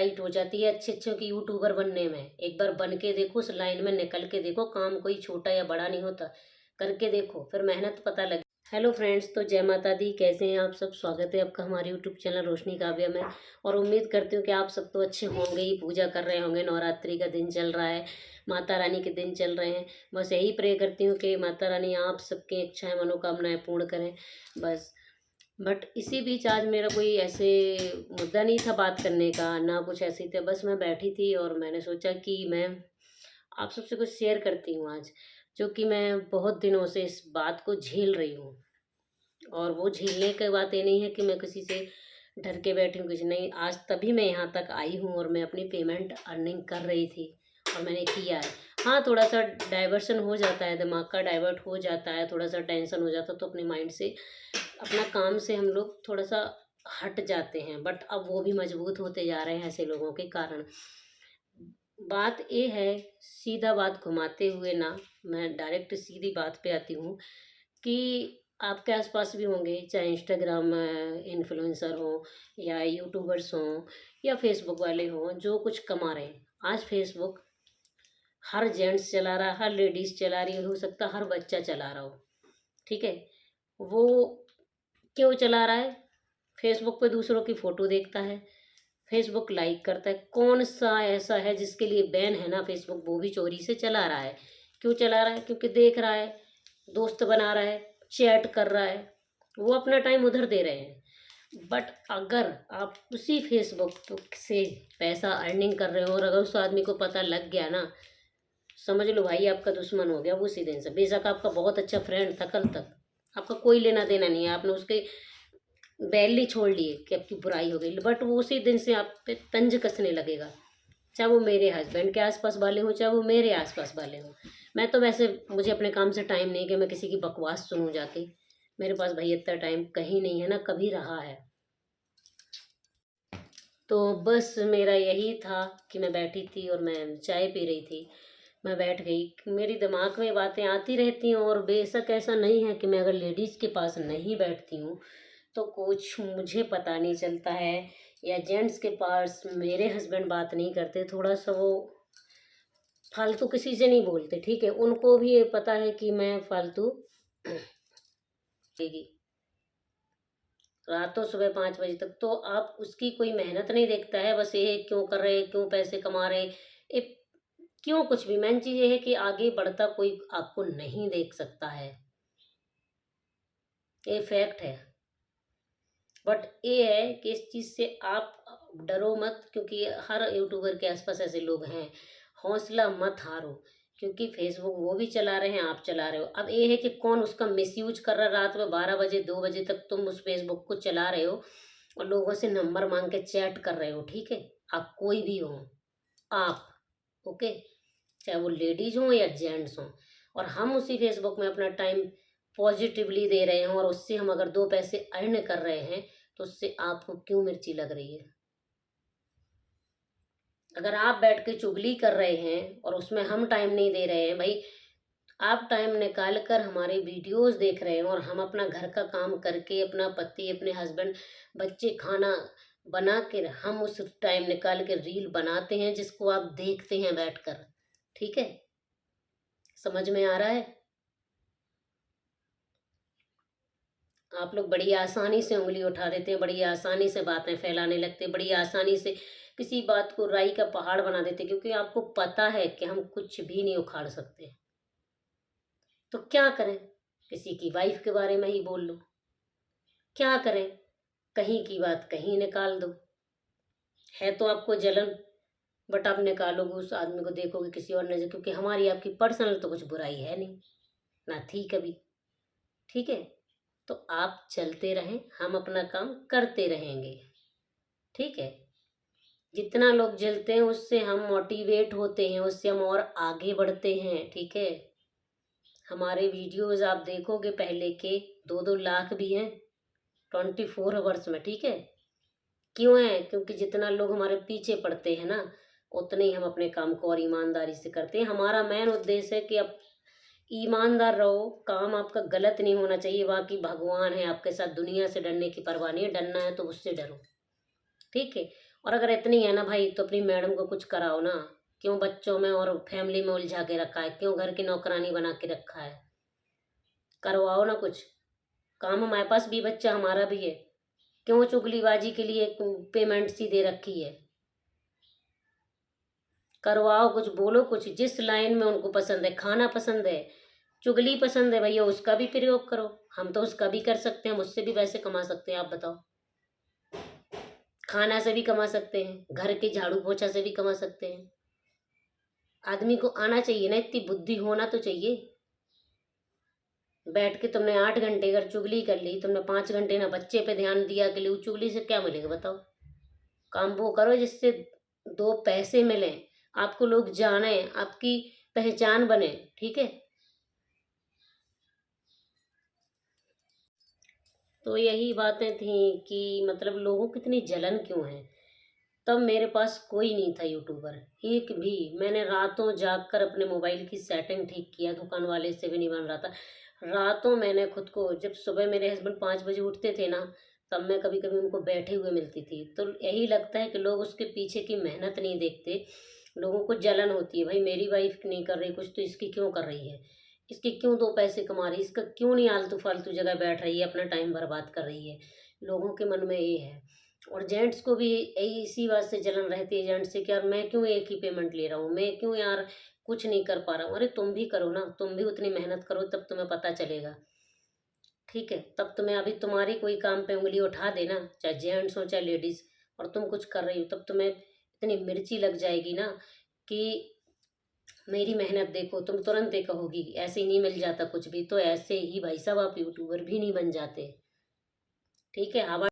Tight हो जाती है अच्छे अच्छों की यूट्यूबर बनने में। एक बार बन के देखो, उस लाइन में निकल के देखो, काम कोई छोटा या बड़ा नहीं होता। करके देखो, फिर मेहनत पता लगे। हेलो फ्रेंड्स, तो जय माता दी। कैसे हैं आप सब? स्वागत है आपका हमारे यूट्यूब चैनल रोशनी काव्या में। और उम्मीद करती हूँ कि आप सब तो अच्छे होंगे ही, पूजा कर रहे होंगे। नवरात्रि का दिन चल रहा है, माता रानी के दिन चल रहे हैं। बस यही प्रे करती हूँ कि माता रानी आप सबकी इच्छाएं मनोकामनाएं पूर्ण करें बस। बट इसी बीच आज मेरा कोई ऐसे मुद्दा नहीं था बात करने का, ना कुछ ऐसी थे। बस मैं बैठी थी और मैंने सोचा कि मैं आप सबसे कुछ शेयर करती हूँ आज, जो कि मैं बहुत दिनों से इस बात को झेल रही हूँ। और वो झेलने की बात ये नहीं है कि मैं किसी से डर के बैठी हूँ, कुछ नहीं। आज तभी मैं यहाँ तक आई हूँ और मैं अपनी पेमेंट अर्निंग कर रही थी और मैंने किया है। हाँ, थोड़ा सा डाइवर्शन हो जाता है, दिमाग का डाइवर्ट हो जाता है, थोड़ा सा टेंशन हो जाता है, तो अपने माइंड से, अपना काम से हम लोग थोड़ा सा हट जाते हैं। बट अब वो भी मजबूत होते जा रहे हैं ऐसे लोगों के कारण। बात ये है, सीधा बात घुमाते हुए ना, मैं डायरेक्ट सीधी बात पे आती हूँ कि आपके आसपास भी होंगे, चाहे इंस्टाग्राम इन्फ्लुएंसर हो या यूट्यूबर्स हों या फेसबुक वाले हों, जो कुछ कमा रहे हैं। आज फेसबुक हर जेंट्स चला रहा है, हर लेडीज़ चला रही हो सकता हर बच्चा चला रहा हो, ठीक है। वो क्यों चला रहा है? फेसबुक पे दूसरों की फ़ोटो देखता है, फेसबुक लाइक करता है। कौन सा ऐसा है जिसके लिए बैन है ना फेसबुक, वो भी चोरी से चला रहा है। क्यों चला रहा है? क्योंकि देख रहा है, दोस्त बना रहा है, चैट कर रहा है, वो अपना टाइम उधर दे रहे हैं। बट अगर आप उसी फेसबुक से पैसा अर्निंग कर रहे हो और अगर उस आदमी को पता लग गया ना, समझ लो भाई आपका दुश्मन हो गया वो उसी दिन से। बेशक आपका बहुत अच्छा फ्रेंड था कल तक, आपका कोई लेना देना नहीं है, आपने उसके बैली छोड़ लिए कि आपकी बुराई हो गई, बट वो उसी दिन से आप पे तंज कसने लगेगा। चाहे वो मेरे हस्बैंड के आसपास वाले हों, चाहे वो मेरे आसपास वाले हों। मैं तो वैसे, मुझे अपने काम से टाइम नहीं कि मैं किसी की बकवास सुनूं जाके। मेरे पास भाई इतना टाइम कहीं नहीं है, ना कभी रहा है। तो बस मेरा यही था कि मैं बैठी थी और मैं चाय पी रही थी। मैं बैठ गई, मेरी दिमाग में बातें आती रहती हैं। और बेशक ऐसा नहीं है कि मैं अगर लेडीज़ के पास नहीं बैठती हूँ तो कुछ मुझे पता नहीं चलता है, या जेंट्स के पास मेरे हस्बैंड बात नहीं करते, थोड़ा सा वो फालतू किसी से नहीं बोलते, ठीक है। उनको भी ये पता है कि मैं फालतू देगी रातों सुबह 5 बजे तक, तो आप उसकी कोई मेहनत नहीं देखता है। बस ये है क्यों कर रहे, क्यों पैसे कमा रहे, ये क्यों कुछ भी। मेन चीज़ ये है कि आगे बढ़ता कोई आपको नहीं देख सकता है, ये फैक्ट है। बट ये है कि इस चीज़ से आप डरो मत, क्योंकि हर यूट्यूबर के आसपास ऐसे लोग हैं। हौसला मत हारो, क्योंकि फेसबुक वो भी चला रहे हैं, आप चला रहे हो। अब ये है कि कौन उसका मिसयूज कर रहा है। रात में 12 बजे 2 बजे तक तुम उस फेसबुक को चला रहे हो और लोगों से नंबर मांग के चैट कर रहे हो, ठीक है। आप कोई भी हो, आप, ओके, चाहे वो लेडीज हों या जेंट्स हों। और हम उसी फेसबुक में अपना टाइम पॉजिटिवली दे रहे हैं और उससे हम अगर 2 पैसे अर्न कर रहे हैं, तो उससे आपको क्यों मिर्ची लग रही है? अगर आप बैठ के चुगली कर रहे हैं और उसमें हम टाइम नहीं दे रहे हैं भाई, आप टाइम निकाल कर हमारे वीडियोस देख रहे हैं और हम अपना घर का काम करके, अपना पति, अपने हस्बैंड, बच्चे खाना बना के, हम उस टाइम निकाल के रील बनाते हैं जिसको आप देखते हैं बैठकर, ठीक है। समझ में आ रहा है? आप लोग बड़ी आसानी से उंगली उठा देते हैं, बड़ी आसानी से बातें फैलाने लगते हैं, बड़ी आसानी से किसी बात को राई का पहाड़ बना देते हैं, क्योंकि आपको पता है कि हम कुछ भी नहीं उखाड़ सकते। तो क्या करें? किसी की वाइफ के बारे में ही बोल लो, क्या करें? कहीं की बात कहीं निकाल दो। है तो आपको जलन, बट आप निकालोगे उस आदमी को, देखोगे किसी और नजर, क्योंकि हमारी आपकी पर्सनल तो कुछ बुराई है नहीं, ना थी कभी, ठीक है। तो आप चलते रहें, हम अपना काम करते रहेंगे, ठीक है। जितना लोग जलते हैं उससे हम मोटिवेट होते हैं, उससे हम और आगे बढ़ते हैं, ठीक है। हमारे वीडियोस आप देखोगे पहले के 2-2 लाख भी हैं 24 आवर्स में, ठीक है। क्यों है? क्योंकि जितना लोग हमारे पीछे पड़ते हैं ना, उतने ही हम अपने काम को और ईमानदारी से करते हैं। हमारा मेन उद्देश्य है कि आप ईमानदार रहो, काम आपका गलत नहीं होना चाहिए। बाकी भगवान है आपके साथ, दुनिया से डरने की परवाह नहीं है, डरना है तो उससे डरो, ठीक है। और अगर इतनी है ना भाई तो अपनी मैडम को कुछ कराओ ना। क्यों बच्चों में और फैमिली में उलझा के रखा है? क्यों घर की नौकरानी बना के रखा है? करवाओ ना कुछ काम। हमारे पास भी बच्चा हमारा भी है। क्यों चुगलीबाजी के लिए पेमेंट सी दे रखी है? करवाओ कुछ, बोलो कुछ। जिस लाइन में उनको पसंद है, खाना पसंद है, चुगली पसंद है भैया, उसका भी प्रयोग करो। हम तो उसका भी कर सकते हैं, हम उससे भी पैसे कमा सकते हैं। आप बताओ। खाना से भी कमा सकते हैं, घर के झाड़ू पोछा से भी कमा सकते हैं। आदमी को आना चाहिए ना, इतनी बुद्धि होना तो चाहिए। बैठ के तुमने 8 घंटे अगर चुगली कर ली, तुमने 5 घंटे ना बच्चे पे ध्यान दिया के लिए, उस चुगली से क्या मिलेगा बताओ? काम वो करो जिससे 2 पैसे मिले, आपको लोग जाने, आपकी पहचान बने। ठीक है। तो यही बातें थी कि मतलब लोगों की इतनी जलन क्यों है। तब मेरे पास कोई नहीं था यूट्यूबर, एक भी। मैंने रातों जाग कर अपने मोबाइल की सेटिंग ठीक किया, दुकान वाले से भी नहीं बन रहा था। रातों मैंने खुद को, जब सुबह मेरे हस्बैंड 5 बजे उठते थे ना, तब मैं कभी कभी उनको बैठे हुए मिलती थी। तो यही लगता है कि लोग उसके पीछे की मेहनत नहीं देखते। लोगों को जलन होती है, भाई मेरी वाइफ नहीं कर रही कुछ तो इसकी क्यों कर रही है? इसके क्यों 2 पैसे कमा रही है? इसका क्यों नहीं आलतू फालतू जगह बैठ रही है, अपना टाइम बर्बाद कर रही है? लोगों के मन में ये है। और जेंट्स को भी यही इसी बात से जलन रहती है जेंट्स से कि यार मैं क्यों एक ही पेमेंट ले रहा हूँ, मैं क्यों यार कुछ नहीं कर पा रहा हूँ। अरे तुम भी करो ना, तुम भी उतनी मेहनत करो, तब तुम्हें पता चलेगा। ठीक है। तब तुम्हें, अभी तुम्हारी कोई काम पे उंगली उठा देना, चाहे जेंट्स हो चाहे लेडीज, और तुम कुछ कर रही हो, तब तुम्हें इतनी मिर्ची लग जाएगी ना कि मेरी मेहनत देखो। तुम तुरंत ये कहोगी ऐसे ही नहीं मिल जाता कुछ भी। तो ऐसे ही भाई साहब आप यूट्यूबर भी नहीं बन जाते। ठीक है। हवा